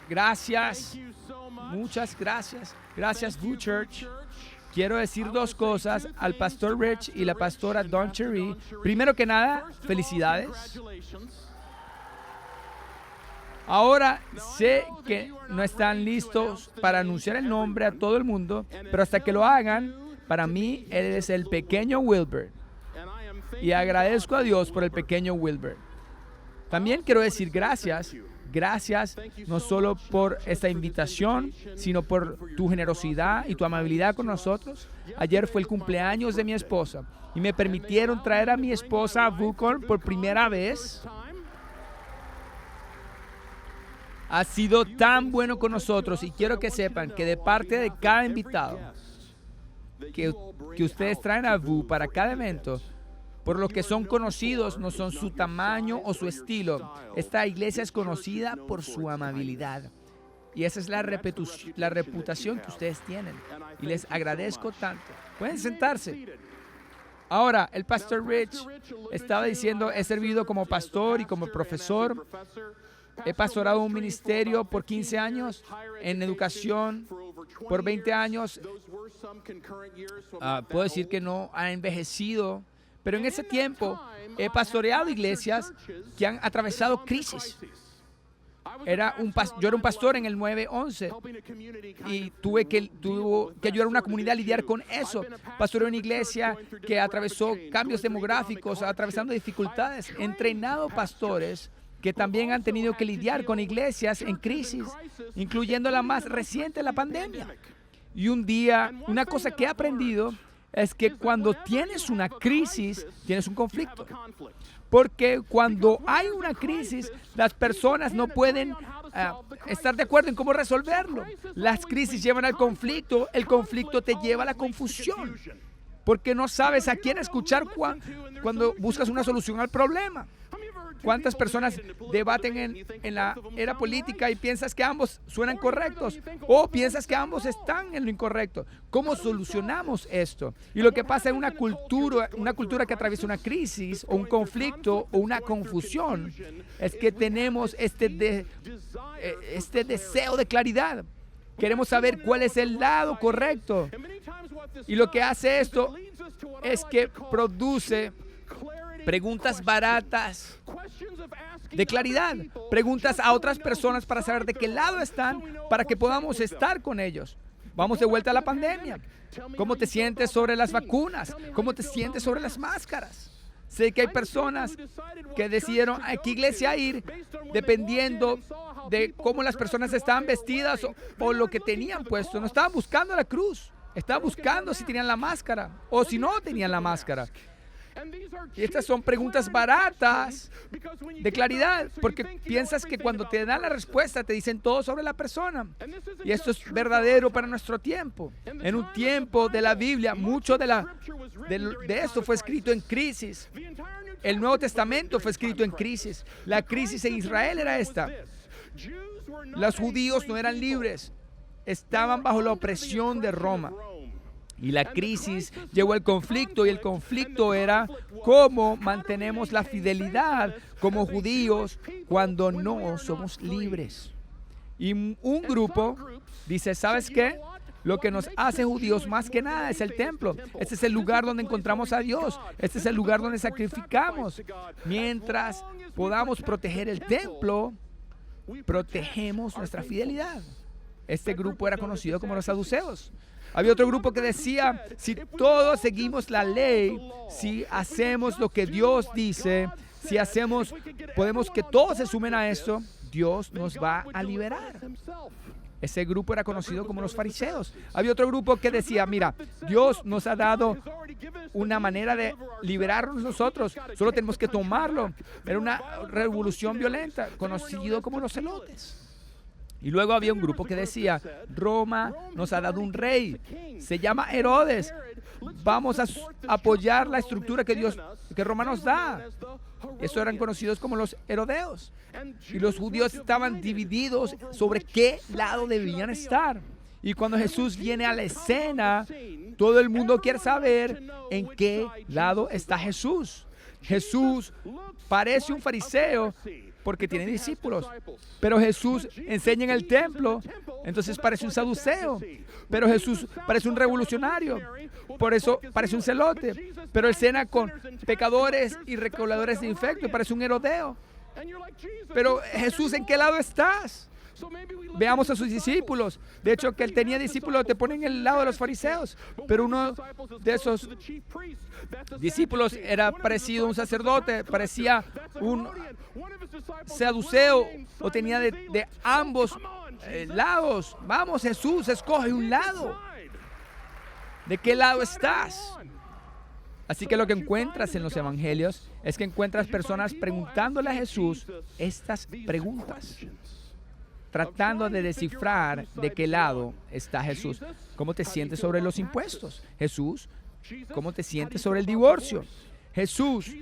Gracias. Muchas gracias. Gracias, Vue Church. Quiero decir dos cosas al pastor Rich y la pastora Dawn Cherry. Primero que nada, felicidades. Ahora sé que no están listos para anunciar el nombre a todo el mundo, pero hasta que lo hagan, para mí, él es el pequeño Wilbert. Y agradezco a Dios por el pequeño Wilbert. También quiero decir gracias. Gracias no solo por esta invitación, sino por tu generosidad y tu amabilidad con nosotros. Ayer fue el cumpleaños de mi esposa y me permitieron traer a mi esposa a VueCon por primera vez. Ha sido tan bueno con nosotros y quiero que sepan que de parte de cada invitado que ustedes traen a Vue para cada evento, por lo que son conocidos, no son su tamaño o su estilo. Esta iglesia es conocida por su amabilidad. Y esa es la reputación que ustedes tienen. Y les agradezco tanto. Pueden sentarse. Ahora, el pastor Rich estaba diciendo, he servido como pastor y como profesor. He pastorado un ministerio por 15 años, en educación por 20 años. Puedo decir que no ha envejecido. Pero en ese tiempo he pastoreado iglesias que han atravesado crisis. Yo era un pastor en el 911 y tuve que ayudar a una comunidad a lidiar con eso. Pastoreé una iglesia que atravesó cambios demográficos, atravesando dificultades. He entrenado pastores que también han tenido que lidiar con iglesias en crisis, incluyendo la más reciente, la pandemia. Y una cosa que he aprendido es que cuando tienes una crisis, tienes un conflicto. Porque cuando hay una crisis, las personas no pueden estar de acuerdo en cómo resolverlo. Las crisis llevan al conflicto, el conflicto te lleva a la confusión. Porque no sabes a quién escuchar cuando buscas una solución al problema. ¿Cuántas personas debaten en la era política y piensas que ambos suenan correctos? O piensas que ambos están en lo incorrecto. ¿Cómo solucionamos esto? Y lo que pasa en una cultura que atraviesa una crisis o un conflicto o una confusión, es que tenemos este deseo de claridad. Queremos saber cuál es el lado correcto. Y lo que hace esto es que produce preguntas baratas de claridad, preguntas a otras personas para saber de qué lado están, para que podamos estar con ellos. Vamos de vuelta a la pandemia. ¿Cómo te sientes sobre las vacunas? ¿Cómo te sientes sobre las máscaras? Sé que hay personas que decidieron a qué iglesia ir dependiendo de cómo las personas estaban vestidas o lo que tenían puesto. No estaban buscando la cruz, estaban buscando si tenían la máscara o si no tenían la máscara. Y estas son preguntas baratas de claridad, porque piensas que cuando te dan la respuesta te dicen todo sobre la persona. Y esto es verdadero para nuestro tiempo. En un tiempo de la Biblia, mucho de esto fue escrito en crisis. El Nuevo Testamento fue escrito en crisis. La crisis en Israel era esta. Los judíos no eran libres, estaban bajo la opresión de Roma. Y la crisis llevó al conflicto, y el conflicto era cómo mantenemos la fidelidad como judíos cuando no somos libres. Y un grupo dice, ¿sabes qué? Lo que nos hace judíos más que nada es el templo. Este es el lugar donde encontramos a Dios. Este es el lugar donde sacrificamos. Mientras podamos proteger el templo, protegemos nuestra fidelidad. Este grupo era conocido como los saduceos. Había otro grupo que decía, si todos seguimos la ley, si hacemos lo que Dios dice, podemos que todos se sumen a esto, Dios nos va a liberar. Ese grupo era conocido como los fariseos. Había otro grupo que decía, mira, Dios nos ha dado una manera de liberarnos nosotros, solo tenemos que tomarlo. Era una revolución violenta, conocido como los celotes. Y luego había un grupo que decía, Roma nos ha dado un rey, se llama Herodes, vamos a apoyar la estructura que Roma nos da. Eso eran conocidos como los herodeos. Y los judíos estaban divididos sobre qué lado debían estar. Y cuando Jesús viene a la escena, todo el mundo quiere saber en qué lado está Jesús. Jesús parece un fariseo porque tiene discípulos, pero Jesús enseña en el templo, entonces parece un saduceo, pero Jesús parece un revolucionario, por eso parece un celote, pero él cena con pecadores y recaudadores de infecto, parece un herodeo. Pero Jesús, ¿en qué lado estás? Veamos a sus discípulos. De hecho, que él tenía discípulos, te ponen en el lado de los fariseos. Pero uno de esos discípulos era parecido a un sacerdote, parecía un saduceo, o tenía de ambos lados. Vamos, Jesús, escoge un lado. ¿De qué lado estás? Así que lo que encuentras en los evangelios es que encuentras personas preguntándole a Jesús estas preguntas, tratando de descifrar de qué lado está Jesús. ¿Cómo te sientes sobre los impuestos? Jesús, ¿cómo te sientes sobre el divorcio? Jesús,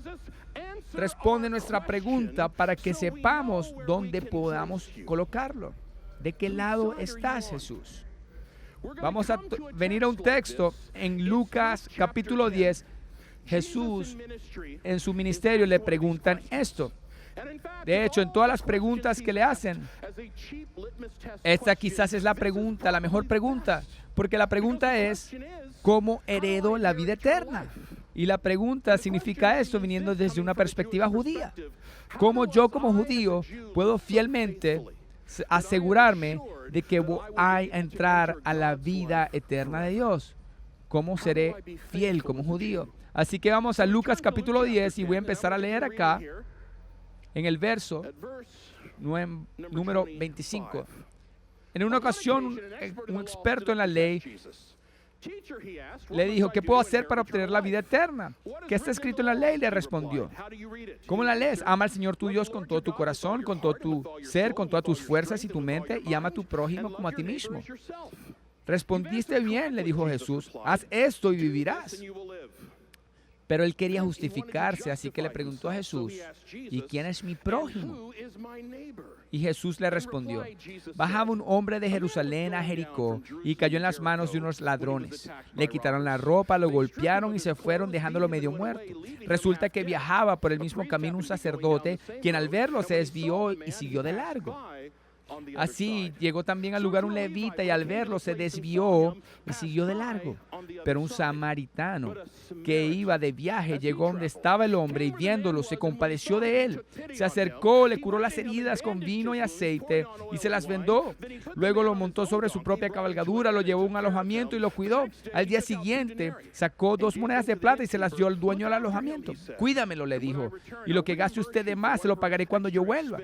responde nuestra pregunta para que sepamos dónde podamos colocarlo. ¿De qué lado estás, Jesús? Vamos a venir a un texto en Lucas capítulo 10. Jesús, en su ministerio, le preguntan esto. De hecho, en todas las preguntas que le hacen, esta quizás es la pregunta, la mejor pregunta, porque la pregunta es, ¿cómo heredo la vida eterna? Y la pregunta significa esto viniendo desde una perspectiva judía. ¿Cómo yo como judío puedo fielmente asegurarme de que voy a entrar a la vida eterna de Dios? ¿Cómo seré fiel como judío? Así que vamos a Lucas capítulo 10 y voy a empezar a leer acá en el verso número 25. En una ocasión, un experto en la ley le dijo, ¿qué puedo hacer para obtener la vida eterna? ¿Qué está escrito en la ley? Le respondió. ¿Cómo la lees? Ama al Señor tu Dios con todo tu corazón, con todo tu ser, con todas tus fuerzas y tu mente, y ama a tu prójimo como a ti mismo. Respondiste bien, le dijo Jesús. Haz esto y vivirás. Pero él quería justificarse, así que le preguntó a Jesús, ¿y quién es mi prójimo? Y Jesús le respondió, bajaba un hombre de Jerusalén a Jericó y cayó en las manos de unos ladrones. Le quitaron la ropa, lo golpearon y se fueron dejándolo medio muerto. Resulta que viajaba por el mismo camino un sacerdote, quien al verlo se desvió y siguió de largo. Así llegó también al lugar un levita y al verlo se desvió y siguió de largo. Pero un samaritano que iba de viaje llegó donde estaba el hombre y viéndolo se compadeció de él. Se acercó, le curó las heridas con vino y aceite y se las vendó. Luego lo montó sobre su propia cabalgadura, lo llevó a un alojamiento y lo cuidó. Al día siguiente sacó 2 monedas de plata y se las dio al dueño del alojamiento. Cuídamelo, le dijo, y lo que gaste usted de más se lo pagaré cuando yo vuelva.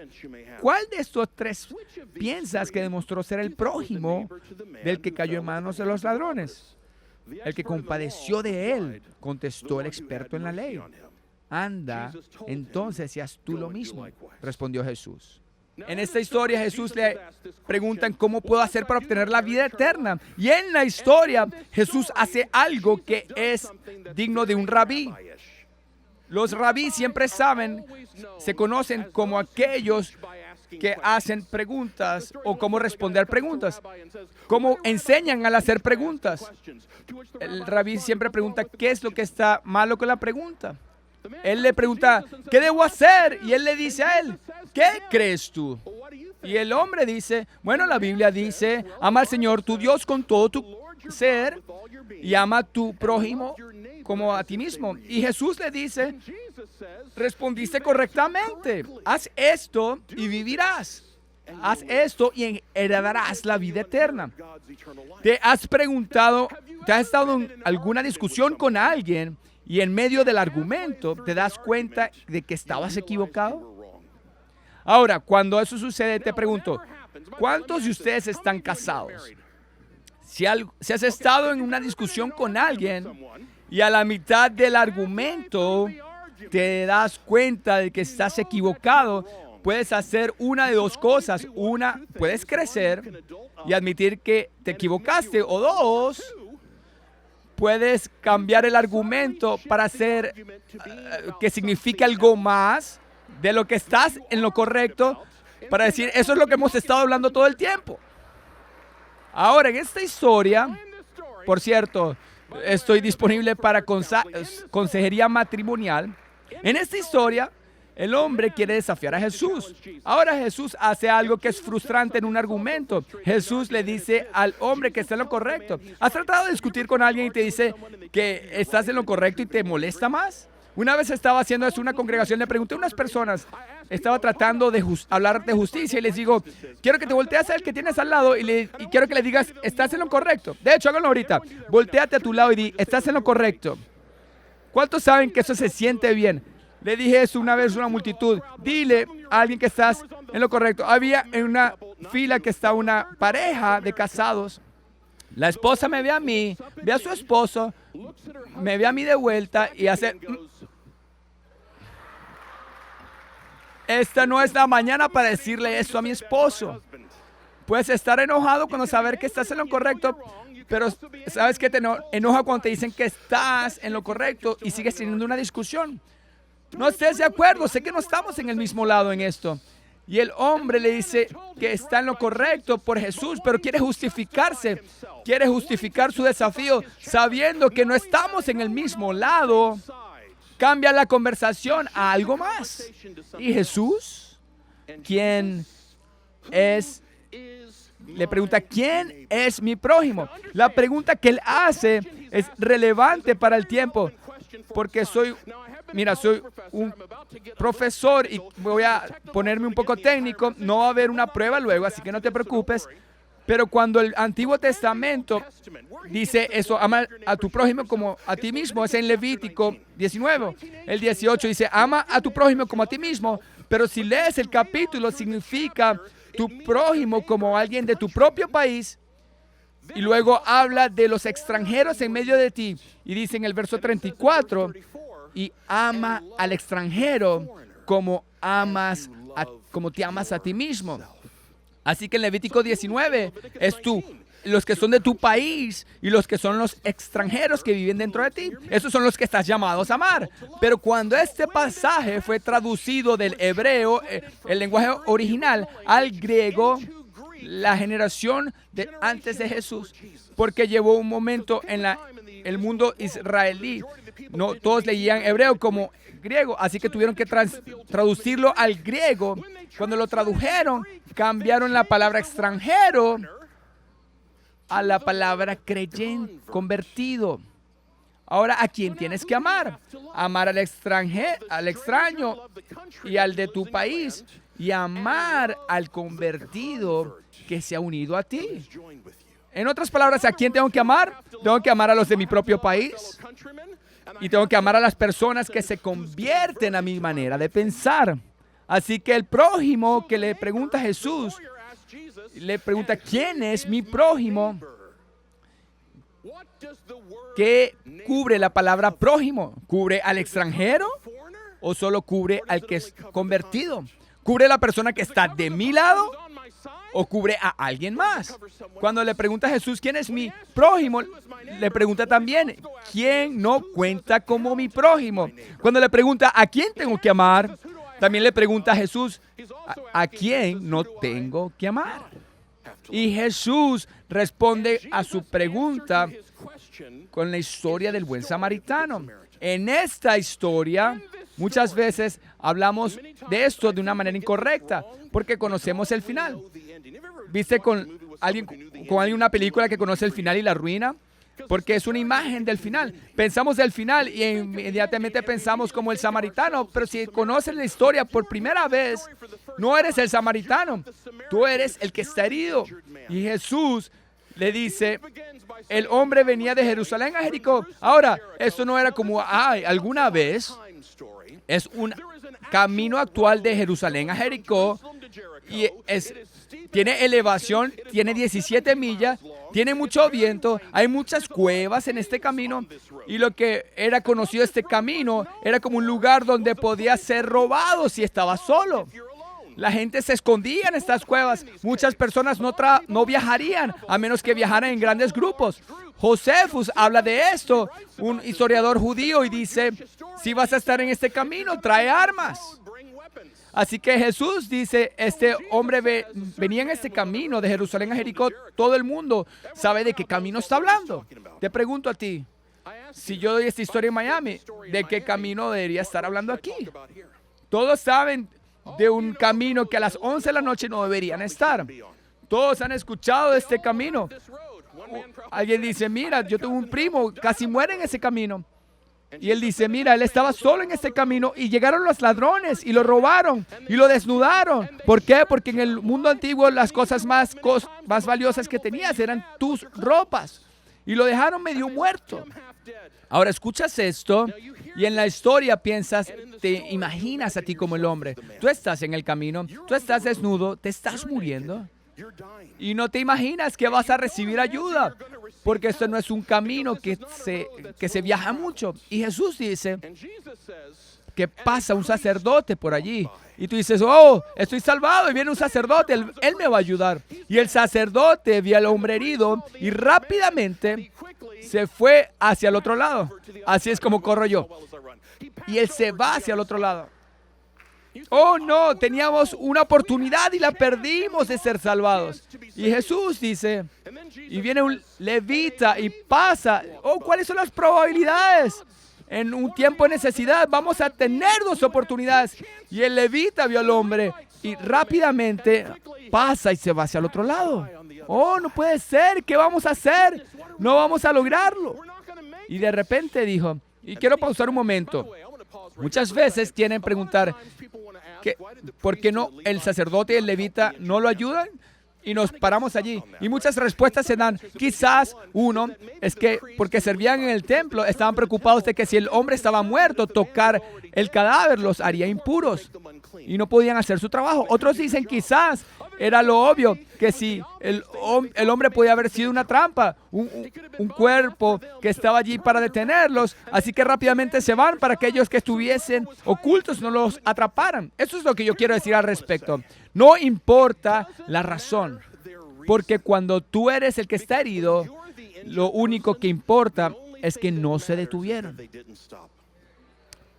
¿Cuál de estos 3 piensas que demostró ser el prójimo del que cayó en manos de los ladrones? El que compadeció de él, contestó el experto en la ley. Anda, entonces y haz tú lo mismo, respondió Jesús. En esta historia Jesús le preguntan cómo puedo hacer para obtener la vida eterna. Y en la historia Jesús hace algo que es digno de un rabí. Los rabíes siempre saben, se conocen como aquellos que hacen preguntas o cómo responder preguntas, cómo enseñan al hacer preguntas. El rabí siempre pregunta, ¿qué es lo que está malo con la pregunta? Él le pregunta, ¿qué debo hacer? Y él le dice a él, ¿qué crees tú? Y el hombre dice, bueno, la Biblia dice, ama al Señor tu Dios con todo tu ser y ama a tu prójimo como a ti mismo. Y Jesús le dice, respondiste correctamente, haz esto y vivirás. Haz esto y heredarás la vida eterna. ¿Te has preguntado, te has estado en alguna discusión con alguien y en medio del argumento te das cuenta de que estabas equivocado? Ahora, cuando eso sucede, te pregunto, ¿cuántos de ustedes están casados? Si has estado en una discusión con alguien y a la mitad del argumento te das cuenta de que estás equivocado, puedes hacer una de 2 cosas. Una, puedes crecer y admitir que te equivocaste. O 2, puedes cambiar el argumento para hacer que signifique algo más de lo que estás en lo correcto, para decir, eso es lo que hemos estado hablando todo el tiempo. Ahora, en esta historia, por cierto, estoy disponible para consejería matrimonial. En esta historia, el hombre quiere desafiar a Jesús. Ahora Jesús hace algo que es frustrante en un argumento. Jesús le dice al hombre que está en lo correcto. ¿Has tratado de discutir con alguien y te dice que estás en lo correcto y te molesta más? Una vez estaba haciendo esto en una congregación, le pregunté a unas personas, estaba tratando de hablar de justicia y les digo, quiero que te voltees al que tienes al lado y quiero que le digas, estás en lo correcto. De hecho, háganlo ahorita. Voltéate a tu lado y di, estás en lo correcto. ¿Cuántos saben que eso se siente bien? Le dije eso una vez a una multitud. Dile a alguien que estás en lo correcto. Había en una fila que está una pareja de casados. La esposa me ve a mí, ve a su esposo, me ve a mí de vuelta y hace... Esta no es la mañana para decirle eso a mi esposo. Puedes estar enojado cuando saber que estás en lo correcto, pero sabes que te enoja cuando te dicen que estás en lo correcto y sigues teniendo una discusión. No estés de acuerdo, sé que no estamos en el mismo lado en esto. Y el hombre le dice que está en lo correcto por Jesús, pero quiere justificarse, quiere justificar su desafío, sabiendo que no estamos en el mismo lado. Cambia la conversación a algo más. Y Jesús, ¿quién es? Le pregunta, ¿quién es mi prójimo? La pregunta que él hace es relevante para el tiempo, porque soy un profesor y voy a ponerme un poco técnico. No va a haber una prueba luego, así que no te preocupes. Pero cuando el Antiguo Testamento dice eso, ama a tu prójimo como a ti mismo, es en Levítico 19. El 18 dice, ama a tu prójimo como a ti mismo. Pero si lees el capítulo, significa tu prójimo como alguien de tu propio país. Y luego habla de los extranjeros en medio de ti. Y dice en el verso 34, y ama al extranjero como te amas a ti mismo. Así que en Levítico 19 es los que son de tu país y los que son los extranjeros que viven dentro de ti. Esos son los que estás llamados a amar. Pero cuando este pasaje fue traducido del hebreo, el lenguaje original, al griego, la generación de antes de Jesús, porque llevó un momento en el mundo israelí, no todos leían hebreo como griego, así que tuvieron que traducirlo al griego. Cuando lo tradujeron, cambiaron la palabra extranjero a la palabra creyente, convertido. Ahora, ¿a quién tienes que amar? Amar al extraño y al de tu país, y amar al convertido que se ha unido a ti. En otras palabras, ¿a quién tengo que amar? Tengo que amar a los de mi propio país y tengo que amar a las personas que se convierten a mi manera de pensar. Así que el prójimo que le pregunta a Jesús, le pregunta, ¿quién es mi prójimo? ¿Qué cubre la palabra prójimo? ¿Cubre al extranjero o solo cubre al que es convertido? ¿Cubre a la persona que está de mi lado o cubre a alguien más? Cuando le pregunta a Jesús, ¿quién es mi prójimo? Le pregunta también, ¿quién no cuenta como mi prójimo? Cuando le pregunta, ¿a quién tengo que amar? También le pregunta a Jesús, ¿a quién no tengo que amar? Y Jesús responde a su pregunta con la historia del buen samaritano. En esta historia, muchas veces hablamos de esto de una manera incorrecta, porque conocemos el final. ¿Viste con alguien una película que conoce el final y la arruina? Porque es una imagen del final. Pensamos del final y inmediatamente pensamos como el samaritano, pero si conoces la historia por primera vez, no eres el samaritano, tú eres el que está herido. Y Jesús le dice, el hombre venía de Jerusalén a Jericó. Ahora, esto no era como, alguna vez, es un camino actual de Jerusalén a Jericó y tiene elevación, tiene 17 millas, tiene mucho viento, hay muchas cuevas en este camino y lo que era conocido este camino era como un lugar donde podía ser robado si estaba solo. La gente se escondía en estas cuevas. Muchas personas no viajarían a menos que viajaran en grandes grupos. Josefus habla de esto, un historiador judío, y dice, si vas a estar en este camino, trae armas. Así que Jesús dice, este hombre venía en este camino de Jerusalén a Jericó. Todo el mundo sabe de qué camino está hablando. Te pregunto a ti, si yo doy esta historia en Miami, ¿de qué camino debería estar hablando aquí? Todos saben de un camino que a las 11 de la noche no deberían estar. Todos han escuchado de este camino. Alguien dice, mira, yo tuve un primo, casi muere en ese camino. Y él dice, mira, él estaba solo en este camino y llegaron los ladrones y lo robaron y lo desnudaron. ¿Por qué? Porque en el mundo antiguo las cosas más valiosas que tenías eran tus ropas. Y lo dejaron medio muerto. Ahora escuchas esto y en la historia piensas, te imaginas a ti como el hombre. Tú estás en el camino, tú estás desnudo, te estás muriendo. Y no te imaginas que vas a recibir ayuda, porque esto no es un camino que se viaja mucho. Y Jesús dice que pasa un sacerdote por allí. Y tú dices, oh, estoy salvado y viene un sacerdote, él me va a ayudar. Y el sacerdote vio al hombre herido y rápidamente se fue hacia el otro lado. Así es como corro yo. Y él se va hacia el otro lado. Oh no, teníamos una oportunidad y la perdimos de ser salvados. Y Jesús dice, y viene un levita y pasa. Oh, ¿cuáles son las probabilidades? En un tiempo de necesidad vamos a tener dos oportunidades. Y el levita vio al hombre y rápidamente pasa y se va hacia el otro lado. Oh, no puede ser, ¿qué vamos a hacer? No vamos a lograrlo. Y de repente dijo, y quiero pausar un momento. Muchas veces quieren preguntar, ¿por qué no el sacerdote y el levita no lo ayudan? Y nos paramos allí. Y muchas respuestas se dan. Quizás uno es que porque servían en el templo, estaban preocupados de que si el hombre estaba muerto, tocar el cadáver los haría impuros. Y no podían hacer su trabajo. Otros dicen quizás era lo obvio, que si el hombre podía haber sido una trampa, un cuerpo que estaba allí para detenerlos, así que rápidamente se van para que aquellos que estuviesen ocultos no los atraparan. Eso es lo que yo quiero decir al respecto. No importa la razón, porque cuando tú eres el que está herido, lo único que importa es que no se detuvieron.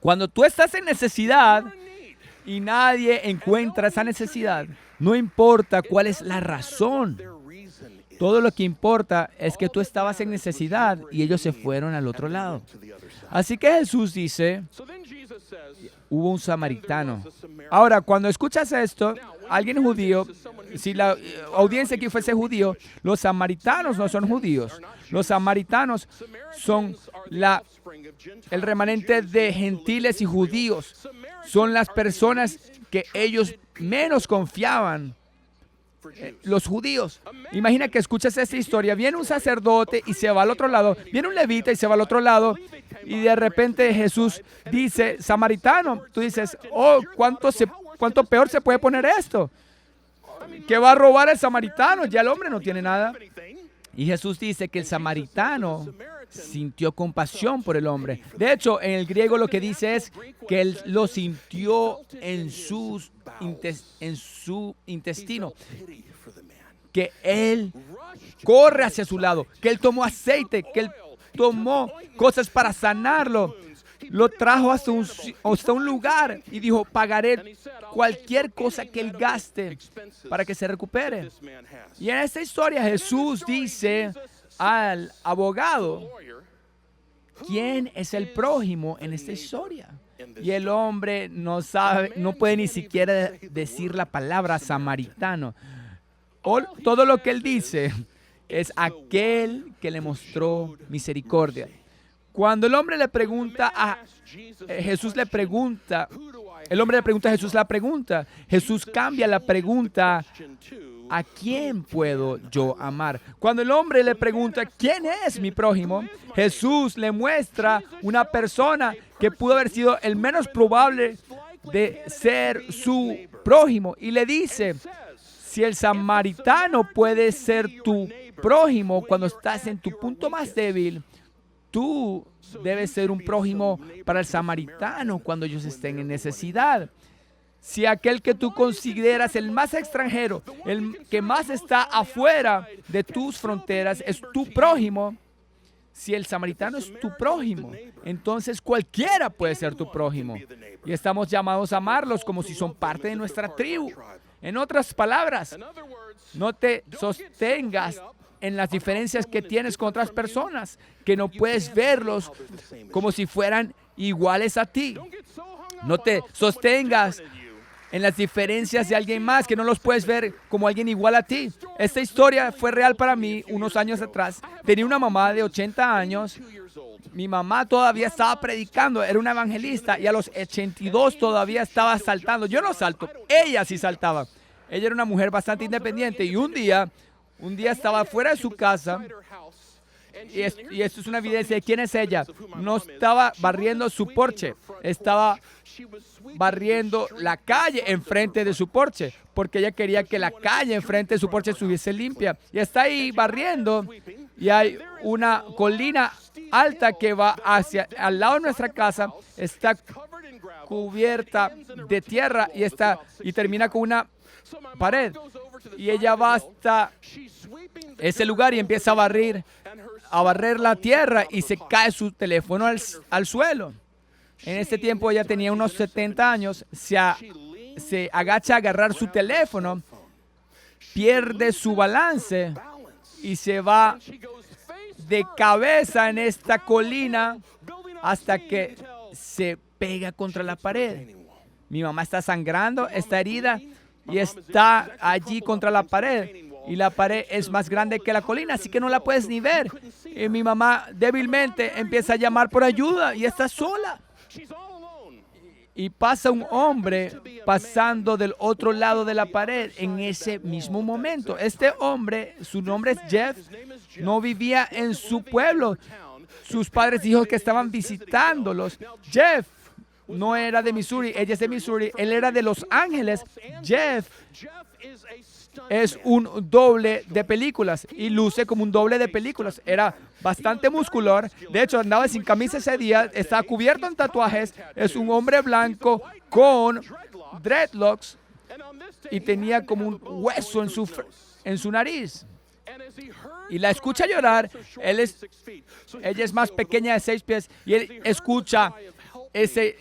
Cuando tú estás en necesidad y nadie encuentra esa necesidad, no importa cuál es la razón. Todo lo que importa es que tú estabas en necesidad y ellos se fueron al otro lado. Así que Jesús dice, hubo un samaritano. Ahora, cuando escuchas esto, alguien judío, si la audiencia aquí fuese judío, los samaritanos no son judíos. Los samaritanos son el remanente de gentiles y judíos. Son las personas que ellos menos confiaban. Los judíos. Imagina que escuchas esta historia. Viene un sacerdote y se va al otro lado. Viene un levita y se va al otro lado. Y de repente Jesús dice, samaritano. Tú dices, oh, ¿cuánto peor se puede poner esto? ¿Qué va a robar el samaritano? Ya el hombre no tiene nada. Y Jesús dice que el samaritano sintió compasión por el hombre. De hecho, en el griego lo que dice es que él lo sintió en su intestino. Que él corre hacia su lado, que él tomó aceite, que él tomó cosas para sanarlo. Lo trajo hasta un lugar y dijo, pagaré cualquier cosa que él gaste para que se recupere. Y en esta historia Jesús dice al abogado, ¿quién es el prójimo en esta historia? Y el hombre no sabe, no puede ni siquiera decir la palabra samaritano. Todo lo que él dice es aquel que le mostró misericordia. Cuando el hombre le pregunta a Jesús, el hombre le pregunta a Jesús la pregunta. Jesús cambia la pregunta, ¿a quién puedo yo amar? Cuando el hombre le pregunta, ¿quién es mi prójimo? Jesús le muestra una persona que pudo haber sido el menos probable de ser su prójimo. Y le dice, si el samaritano puede ser tu prójimo cuando estás en tu punto más débil, tú debes ser un prójimo para el samaritano cuando ellos estén en necesidad. Si aquel que tú consideras el más extranjero, el que más está afuera de tus fronteras, es tu prójimo, si el samaritano es tu prójimo, entonces cualquiera puede ser tu prójimo. Y estamos llamados a amarlos como si son parte de nuestra tribu. En otras palabras, no te sostengas en las diferencias que tienes con otras personas, que no puedes verlos como si fueran iguales a ti. No te sostengas en las diferencias de alguien más, que no los puedes ver como alguien igual a ti. Esta historia fue real para mí unos años atrás. Tenía una mamá de 80 años. Mi mamá todavía estaba predicando, era una evangelista, y a los 82 todavía estaba saltando. Yo no salto, ella sí saltaba. Ella era una mujer bastante independiente, y un día estaba fuera de su casa, y esto es una evidencia de quién es ella. No estaba barriendo su porche, estaba barriendo la calle enfrente de su porche, porque ella quería que la calle enfrente de su porche estuviese limpia. Y está ahí barriendo, y hay una colina alta que va hacia al lado de nuestra casa, está cubierta de tierra y termina con una pared. Y ella va hasta ese lugar y empieza a barrer la tierra, y se cae su teléfono al suelo. En ese tiempo ella tenía unos 70 años, se agacha a agarrar su teléfono, pierde su balance y se va de cabeza en esta colina hasta que se pega contra la pared. Mi mamá está sangrando, está herida y está allí contra la pared. Y la pared es más grande que la colina, así que no la puedes ni ver. Y mi mamá débilmente empieza a llamar por ayuda y está sola. Y pasa un hombre pasando del otro lado de la pared en ese mismo momento. Este hombre, su nombre es Jeff, no vivía en su pueblo. Sus padres dijeron que estaban visitándolos. Jeff no era de Missouri, ella es de Missouri, él era de Los Ángeles. Jeff es un doble de películas y luce como un doble de películas. Era bastante muscular. De hecho, andaba sin camisa ese día, estaba cubierto en tatuajes. Es un hombre blanco con dreadlocks y tenía como un hueso en su nariz. Y la escucha llorar. Ella es más pequeña de 6 pies y él escucha ese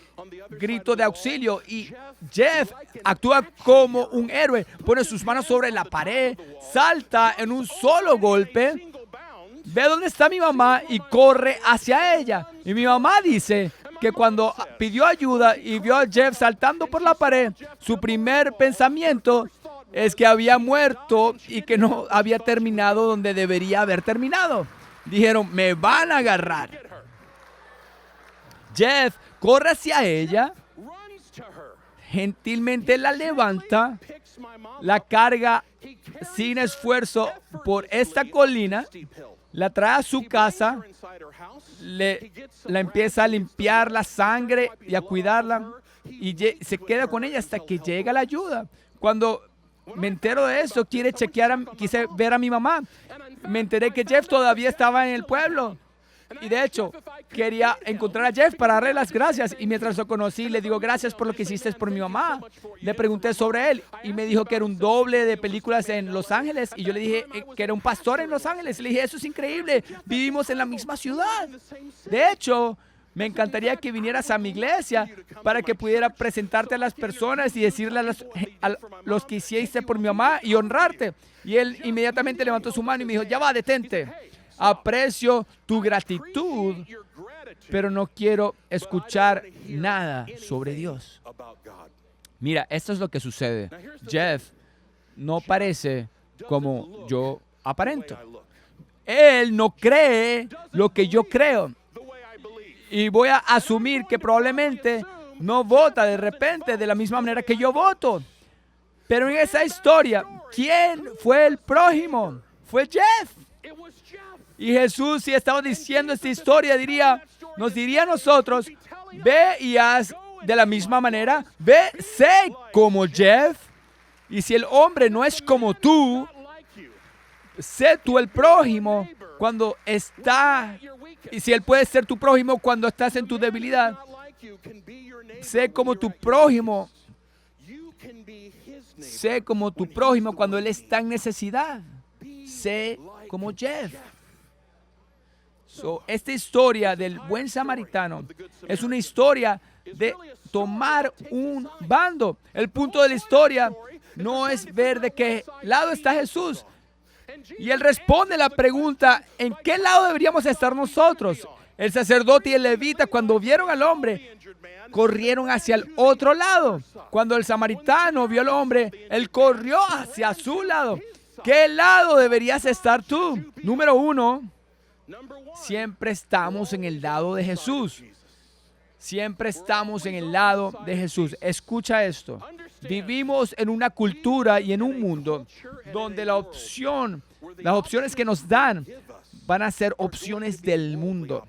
grito de auxilio, y Jeff actúa como un héroe, pone sus manos sobre la pared, salta en un solo golpe, ve dónde está mi mamá y corre hacia ella. Y mi mamá dice que cuando pidió ayuda y vio a Jeff saltando por la pared, su primer pensamiento es que había muerto y que no había terminado donde debería haber terminado. Dijeron, me van a agarrar. Jeff corre hacia ella, gentilmente la levanta, la carga sin esfuerzo por esta colina, la trae a su casa, la empieza a limpiar la sangre y a cuidarla, y se queda con ella hasta que llega la ayuda. Cuando me entero de eso, quise ver a mi mamá. Me enteré que Jeff todavía estaba en el pueblo. Y de hecho, quería encontrar a Jeff para darle las gracias. Y mientras lo conocí, le digo, gracias por lo que hiciste por mi mamá. Le pregunté sobre él y me dijo que era un doble de películas en Los Ángeles. Y yo le dije que era un pastor en Los Ángeles. Le dije, eso es increíble. Vivimos en la misma ciudad. De hecho, me encantaría que vinieras a mi iglesia para que pudiera presentarte a las personas y decirle a los que hiciste por mi mamá y honrarte. Y él inmediatamente levantó su mano y me dijo, ya va, detente. Aprecio tu gratitud, pero no quiero escuchar nada sobre Dios. Mira, esto es lo que sucede. Jeff no parece como yo aparento. Él no cree lo que yo creo. Y voy a asumir que probablemente no vota de repente de la misma manera que yo voto. Pero en esa historia, ¿quién fue el prójimo? Fue Jeff. Y Jesús, si estaba diciendo esta historia, nos diría a nosotros, ve y haz de la misma manera, ve, sé como Jeff. Y si el hombre no es como tú, sé tú el prójimo cuando está, y si él puede ser tu prójimo cuando estás en tu debilidad, sé como tu prójimo. Sé como tu prójimo cuando él está en necesidad. Sé como Jeff. Esta historia del buen samaritano es una historia de tomar un bando. El punto de la historia no es ver de qué lado está Jesús. Y Él responde la pregunta, ¿en qué lado deberíamos estar nosotros? El sacerdote y el levita, cuando vieron al hombre, corrieron hacia el otro lado. Cuando el samaritano vio al hombre, él corrió hacia su lado. ¿Qué lado deberías estar tú? Número 1, siempre estamos en el lado de Jesús. Siempre estamos en el lado de Jesús. Escucha esto. Vivimos en una cultura y en un mundo donde las opciones que nos dan van a ser opciones del mundo.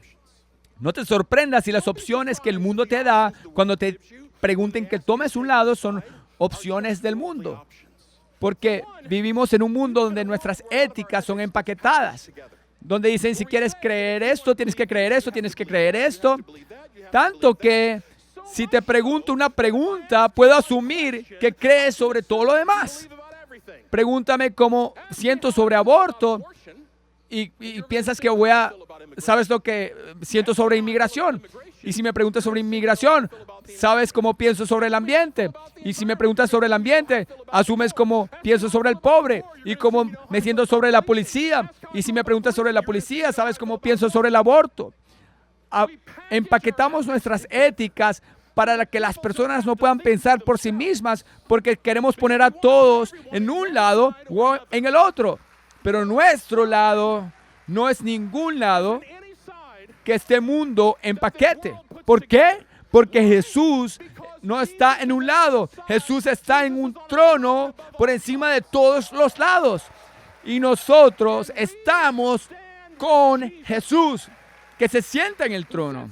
No te sorprendas si las opciones que el mundo te da cuando te pregunten que tomes un lado son opciones del mundo. Porque vivimos en un mundo donde nuestras éticas son empaquetadas. Donde dicen, si quieres creer esto, tienes que creer esto, tienes que creer esto. Tanto que si te pregunto una pregunta, puedo asumir que crees sobre todo lo demás. Pregúntame cómo siento sobre aborto y piensas que sabes lo que siento sobre inmigración. Y si me preguntas sobre inmigración, sabes cómo pienso sobre el ambiente. Y si me preguntas sobre el ambiente, asumes cómo pienso sobre el pobre y cómo me siento sobre la policía. Y si me preguntas sobre la policía, sabes cómo pienso sobre el aborto. Empaquetamos nuestras éticas para que las personas no puedan pensar por sí mismas, porque queremos poner a todos en un lado o en el otro. Pero nuestro lado no es ningún lado que este mundo empaquete. ¿Por qué? Porque Jesús no está en un lado. Jesús está en un trono por encima de todos los lados. Y nosotros estamos con Jesús, que se sienta en el trono,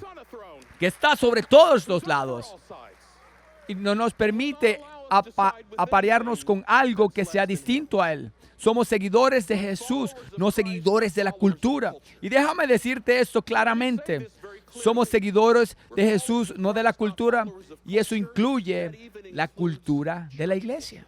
que está sobre todos los lados. Y no nos permite aparearnos con algo que sea distinto a Él. Somos seguidores de Jesús, no seguidores de la cultura. Y déjame decirte esto claramente. Somos seguidores de Jesús, no de la cultura. Y eso incluye la cultura de la iglesia.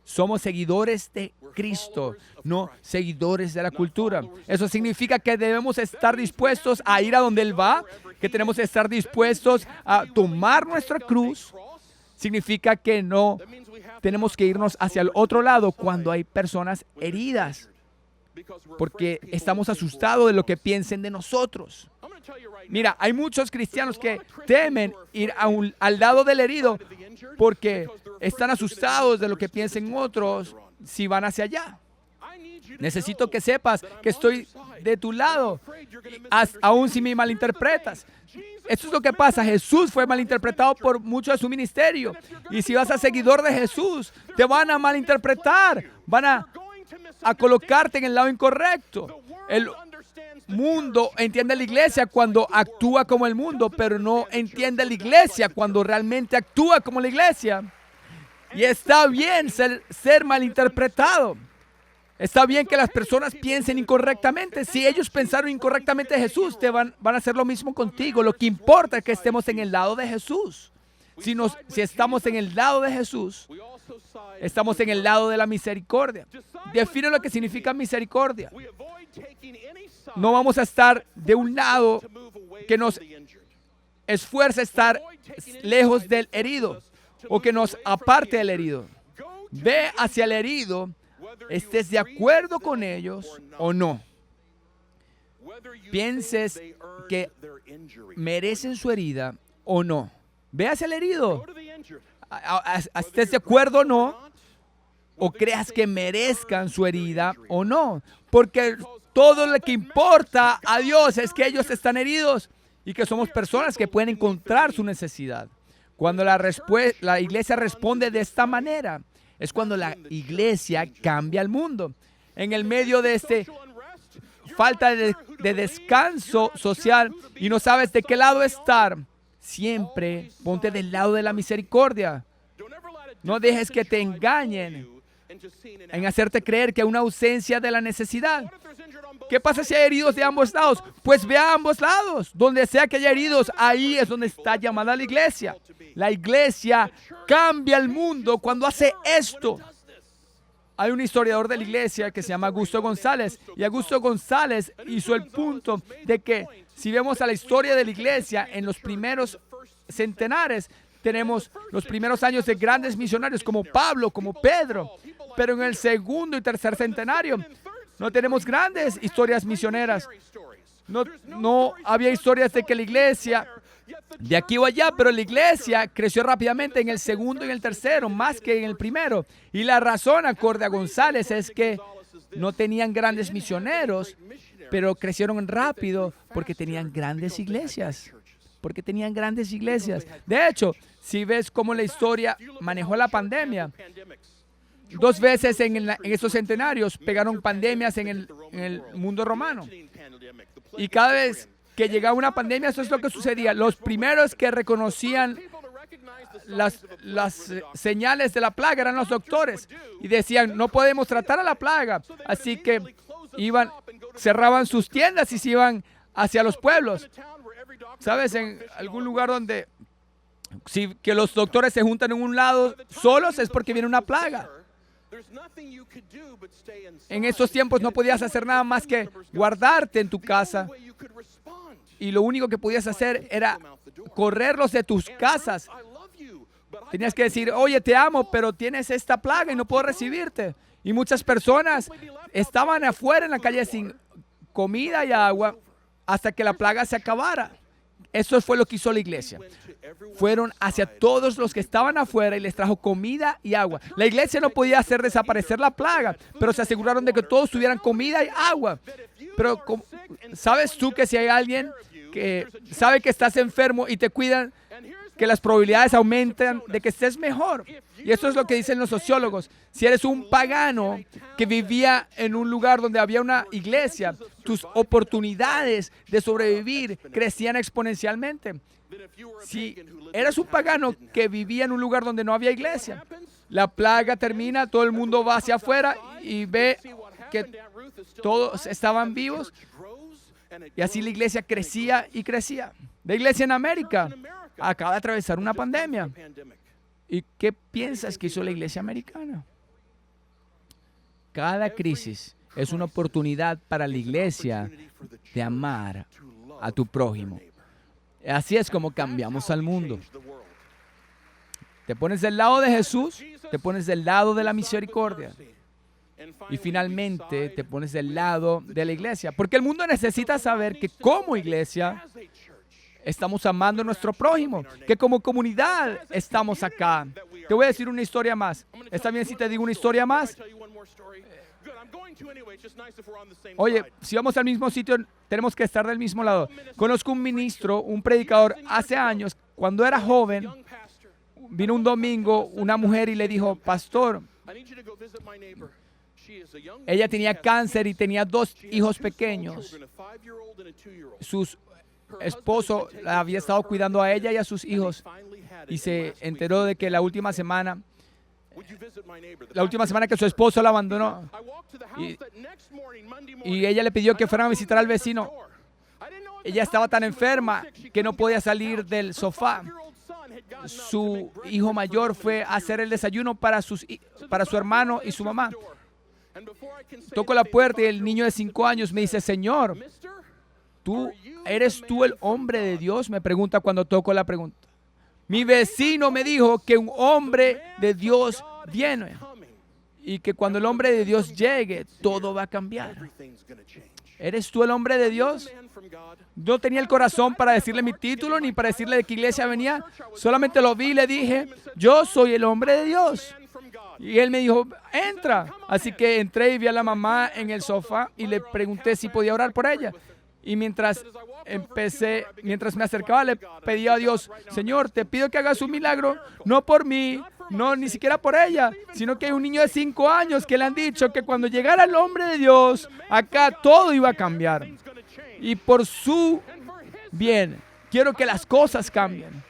Somos seguidores de Cristo, no seguidores de la cultura. Eso significa que debemos estar dispuestos a ir a donde Él va, que tenemos que estar dispuestos a tomar nuestra cruz. Significa que no tenemos que irnos hacia el otro lado cuando hay personas heridas, porque estamos asustados de lo que piensen de nosotros. Mira, hay muchos cristianos que temen ir al lado del herido porque están asustados de lo que piensen otros si van hacia allá. Necesito que sepas que estoy de tu lado, aun si me malinterpretas. Esto es lo que pasa. Jesús fue malinterpretado por mucho de su ministerio. Y si vas a seguidor de Jesús, te van a malinterpretar. Van a colocarte en el lado incorrecto. El mundo entiende la iglesia cuando actúa como el mundo, pero no entiende la iglesia cuando realmente actúa como la iglesia. Y está bien ser malinterpretado. Está bien que las personas piensen incorrectamente. Si ellos pensaron incorrectamente de Jesús, van a hacer lo mismo contigo. Lo que importa es que estemos en el lado de Jesús. Si estamos en el lado de Jesús, estamos en el lado de la misericordia. Define lo que significa misericordia. No vamos a estar de un lado que nos esfuerza a estar lejos del herido o que nos aparte del herido. Ve hacia el herido, estés de acuerdo con ellos o no. Pienses que merecen su herida o no. Ve hacia el herido. Estés de acuerdo o no, o creas que merezcan su herida o no. Porque todo lo que importa a Dios es que ellos están heridos y que somos personas que pueden encontrar su necesidad. Cuando la iglesia responde de esta manera, es cuando la iglesia cambia el mundo. En el medio de falta de descanso social y no sabes de qué lado estar, siempre ponte del lado de la misericordia. No dejes que te engañen en hacerte creer que hay una ausencia de la necesidad. ¿Qué pasa si hay heridos de ambos lados? Pues ve a ambos lados. Donde sea que haya heridos, ahí es donde está llamada la iglesia. La iglesia cambia el mundo cuando hace esto. Hay un historiador de la iglesia que se llama Augusto González. Y Augusto González hizo el punto de que si vemos a la historia de la iglesia en los primeros centenares, tenemos los primeros años de grandes misionarios como Pablo, como Pedro. Pero en el segundo y tercer centenario no tenemos grandes historias misioneras. No había historias de que la iglesia de aquí o allá, pero la iglesia creció rápidamente en el segundo y en el tercero, más que en el primero. Y la razón, acorde a González, es que no tenían grandes misioneros, pero crecieron rápido porque tenían grandes iglesias. Porque tenían grandes iglesias. De hecho, si ves cómo la historia manejó la pandemia, 2 veces en esos centenarios pegaron pandemias en el mundo romano. Y cada vez que llegaba una pandemia, eso es lo que sucedía. Los primeros que reconocían las señales de la plaga eran los doctores. Y decían, no podemos tratar a la plaga. Así que cerraban sus tiendas y se iban hacia los pueblos. ¿Sabes? En algún lugar donde que los doctores se juntan en un lado solos es porque viene una plaga. En esos tiempos no podías hacer nada más que guardarte en tu casa. Y lo único que podías hacer era correrlos de tus casas. Tenías que decir, oye, te amo, pero tienes esta plaga y no puedo recibirte. Y muchas personas estaban afuera en la calle sin comida y agua hasta que la plaga se acabara. Eso fue lo que hizo la iglesia. Fueron hacia todos los que estaban afuera y les trajo comida y agua. La iglesia no podía hacer desaparecer la plaga, pero se aseguraron de que todos tuvieran comida y agua. Pero ¿sabes tú que si hay alguien que sabe que estás enfermo y te cuidan, que las probabilidades aumentan de que estés mejor? Y eso es lo que dicen los sociólogos. Si eres un pagano que vivía en un lugar donde había una iglesia, tus oportunidades de sobrevivir crecían exponencialmente. Si eres un pagano que vivía en un lugar donde no había iglesia, la plaga termina, todo el mundo va hacia afuera y ve que todos estaban vivos. Y así la iglesia crecía y crecía. La iglesia en América acaba de atravesar una pandemia. ¿Y qué piensas que hizo la iglesia americana? Cada crisis es una oportunidad para la iglesia de amar a tu prójimo. Así es como cambiamos al mundo. Te pones del lado de Jesús, te pones del lado de la misericordia. Y finalmente te pones del lado de la iglesia. Porque el mundo necesita saber que como iglesia estamos amando a nuestro prójimo, que como comunidad estamos acá. Te voy a decir una historia más. ¿Está bien si te digo una historia más? Oye, si vamos al mismo sitio, tenemos que estar del mismo lado. Conozco un ministro, un predicador, hace años, cuando era joven, vino un domingo una mujer y le dijo, pastor, ella tenía cáncer y tenía 2 hijos pequeños. Su esposo la había estado cuidando a ella y a sus hijos y se enteró de que la última semana que su esposo la abandonó y ella le pidió que fueran a visitar al vecino. Ella estaba tan enferma que no podía salir del sofá. Su hijo mayor fue a hacer el desayuno para su hermano y su mamá. Toco la puerta y el niño de 5 años me dice, Señor, ¿eres tú el hombre de Dios? Me pregunta cuando toco la pregunta. Mi vecino me dijo que un hombre de Dios viene y que cuando el hombre de Dios llegue, todo va a cambiar. ¿Eres tú el hombre de Dios? No tenía el corazón para decirle mi título ni para decirle de qué iglesia venía. Solamente lo vi y le dije, yo soy el hombre de Dios. Y él me dijo, entra. Así que entré y vi a la mamá en el sofá y le pregunté si podía orar por ella. Y mientras me acercaba, le pedí a Dios, Señor, te pido que hagas un milagro, no por mí, no ni siquiera por ella, sino que hay un niño de 5 años que le han dicho que cuando llegara el hombre de Dios, acá todo iba a cambiar. Y por su bien, quiero que las cosas cambien.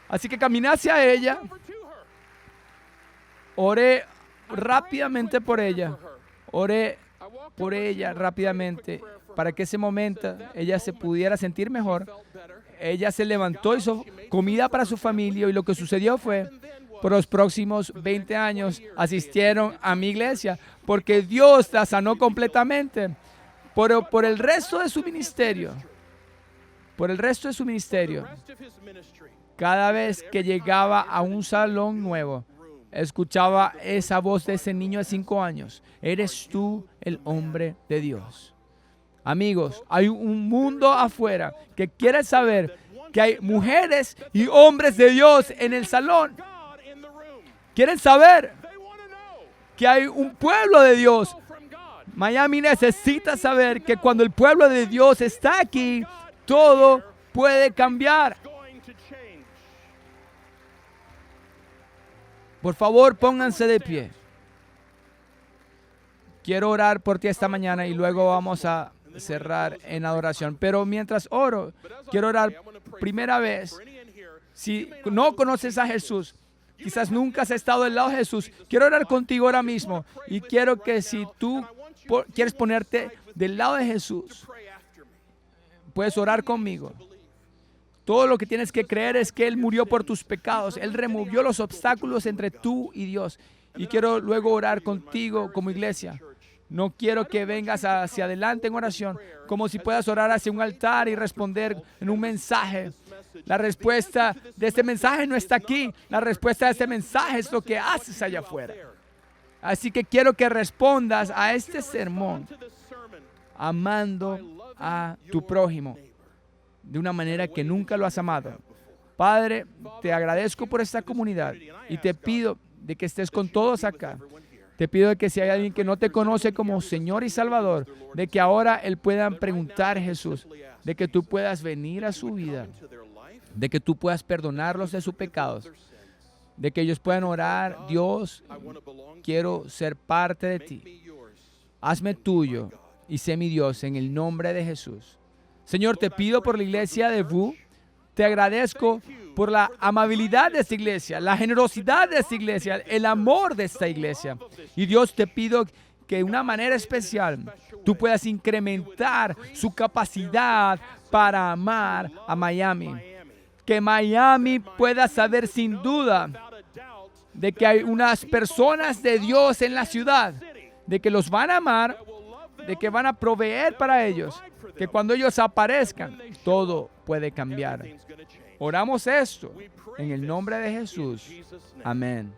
Así que caminé hacia ella, oré rápidamente por ella, rápidamente, para que ese momento ella se pudiera sentir mejor. Ella se levantó, hizo comida para su familia y lo que sucedió fue, por los próximos 20 años asistieron a mi iglesia porque Dios la sanó completamente. Por el resto de su ministerio, cada vez que llegaba a un salón nuevo, escuchaba esa voz de ese niño de 5 años. Eres tú el hombre de Dios. Amigos, hay un mundo afuera que quiere saber que hay mujeres y hombres de Dios en el salón. Quieren saber que hay un pueblo de Dios. Miami necesita saber que cuando el pueblo de Dios está aquí, todo puede cambiar. Por favor, pónganse de pie. Quiero orar por ti esta mañana y luego vamos a cerrar en adoración. Pero mientras oro, quiero orar primera vez. Si no conoces a Jesús, quizás nunca has estado del lado de Jesús, quiero orar contigo ahora mismo. Y quiero que si tú quieres ponerte del lado de Jesús, puedes orar conmigo. Todo lo que tienes que creer es que Él murió por tus pecados. Él removió los obstáculos entre tú y Dios. Y quiero luego orar contigo como iglesia. No quiero que vengas hacia adelante en oración, como si puedas orar hacia un altar y responder en un mensaje. La respuesta de este mensaje no está aquí. La respuesta de este mensaje es lo que haces allá afuera. Así que quiero que respondas a este sermón amando a tu prójimo de una manera que nunca lo has amado. Padre, te agradezco por esta comunidad y te pido de que estés con todos acá. Te pido de que si hay alguien que no te conoce como Señor y Salvador, de que ahora Él pueda preguntar a Jesús, de que tú puedas venir a su vida, de que tú puedas perdonarlos de sus pecados, de que ellos puedan orar, Dios, quiero ser parte de ti. Hazme tuyo y sé mi Dios en el nombre de Jesús. Señor, te pido por la iglesia de VU, te agradezco por la amabilidad de esta iglesia, la generosidad de esta iglesia, el amor de esta iglesia. Y Dios, te pido que de una manera especial tú puedas incrementar su capacidad para amar a Miami. Que Miami pueda saber sin duda de que hay unas personas de Dios en la ciudad, de que los van a amar, de que van a proveer para ellos, que cuando ellos aparezcan, todo puede cambiar. Oramos esto en el nombre de Jesús. Amén.